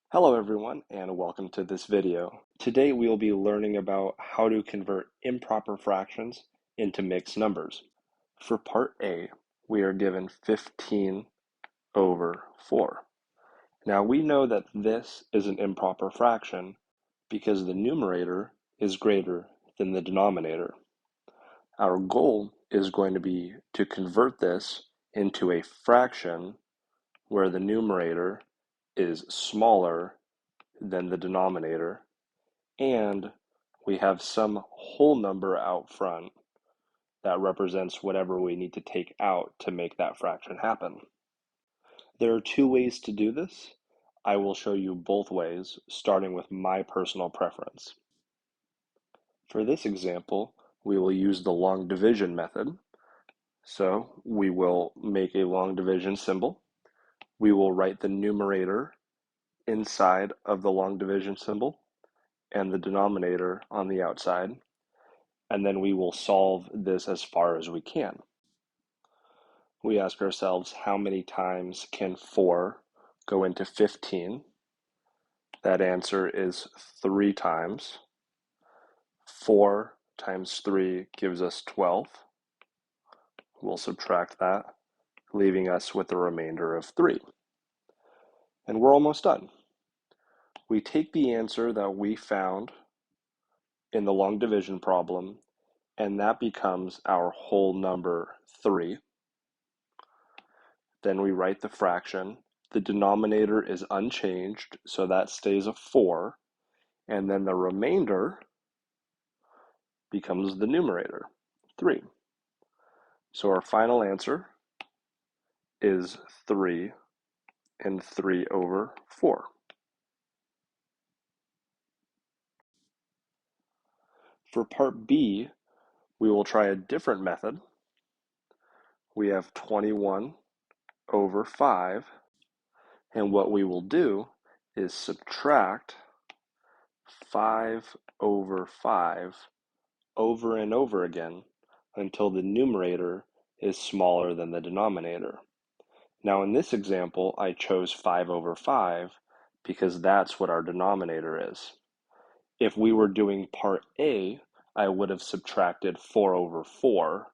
Hello everyone and welcome to this video. Today we will be learning about how to convert improper fractions into mixed numbers. For part A, we are given 15 over 4. Now we know that this is an improper fraction because the numerator is greater than the denominator. Our goal is going to be to convert this into a fraction where the numerator is smaller than the denominator, and we have some whole number out front that represents whatever we need to take out to make that fraction happen. There are two ways to do this. I will show you both ways, starting with my personal preference. For this example, we will use the long division method. So we will make a long division symbol. We will write the numerator inside of the long division symbol and the denominator on the outside, and then we will solve this as far as we can. We ask ourselves, how many times can 4 go into 15? That answer is 3 times. 4 times 3 gives us 12. We'll subtract that, leaving us with the remainder of 3. And we're almost done. We take the answer that we found in the long division problem, and that becomes our whole number 3. Then we write the fraction. The denominator is unchanged, so that stays a 4, and then the remainder becomes the numerator, 3. So our final answer is 3 and 3 over 4. For part B, we will try a different method. We have 21 over 5, and what we will do is subtract 5 over 5 over and over again until the numerator is smaller than the denominator. Now in this example, I chose 5 over 5 because that's what our denominator is. If we were doing part A, I would have subtracted 4 over 4.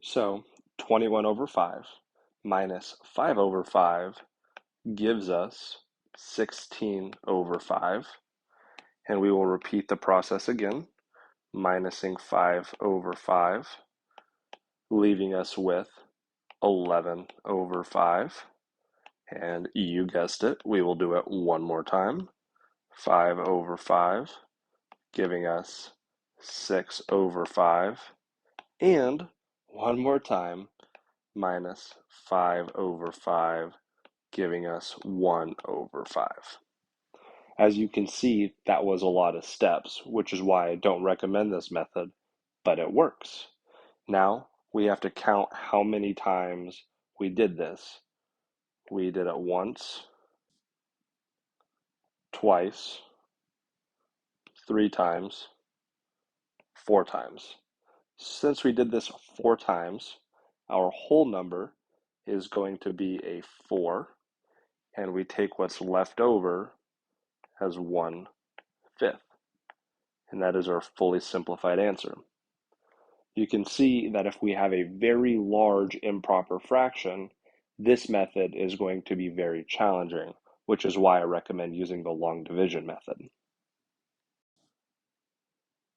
So 21 over 5 minus 5 over 5 gives us 16 over 5. And we will repeat the process again, minusing 5 over 5, leaving us with 11 over 5. And you guessed it, we will do it one more time. 5 over 5, giving us 6 over 5. And one more time, minus 5 over 5, giving us 1 over 5. As you can see, that was a lot of steps, which is why I don't recommend this method, but it works. Now, we have to count how many times we did this. We did it once, twice, 3 times, 4 times. Since we did this 4 times, our whole number is going to be a 4, and we take what's left over as 1/5. And that is our fully simplified answer. You can see that if we have a very large improper fraction, this method is going to be very challenging, which is why I recommend using the long division method.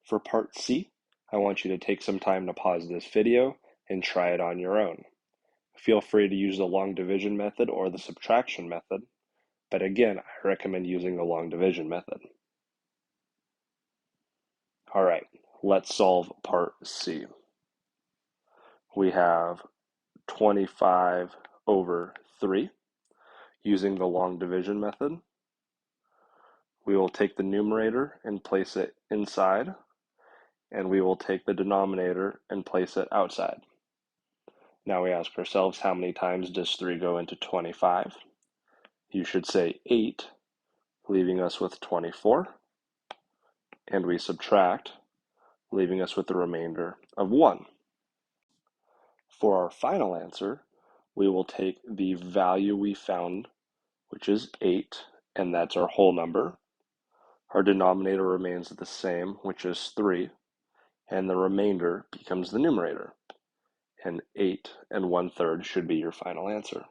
For part C, I want you to take some time to pause this video and try it on your own. Feel free to use the long division method or the subtraction method, but again, I recommend using the long division method. All right, let's solve part C. We have 25 over 3 using the long division method. We will take the numerator and place it inside, and we will take the denominator and place it outside. Now we ask ourselves, how many times does 3 go into 25? You should say 8, leaving us with 24, and we subtract, leaving us with the remainder of 1. For our final answer, we will take the value we found, which is 8, and that's our whole number. Our denominator remains the same, which is 3, and the remainder becomes the numerator. And 8 1/3 should be your final answer.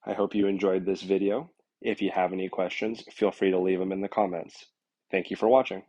I hope you enjoyed this video. If you have any questions, feel free to leave them in the comments. Thank you for watching.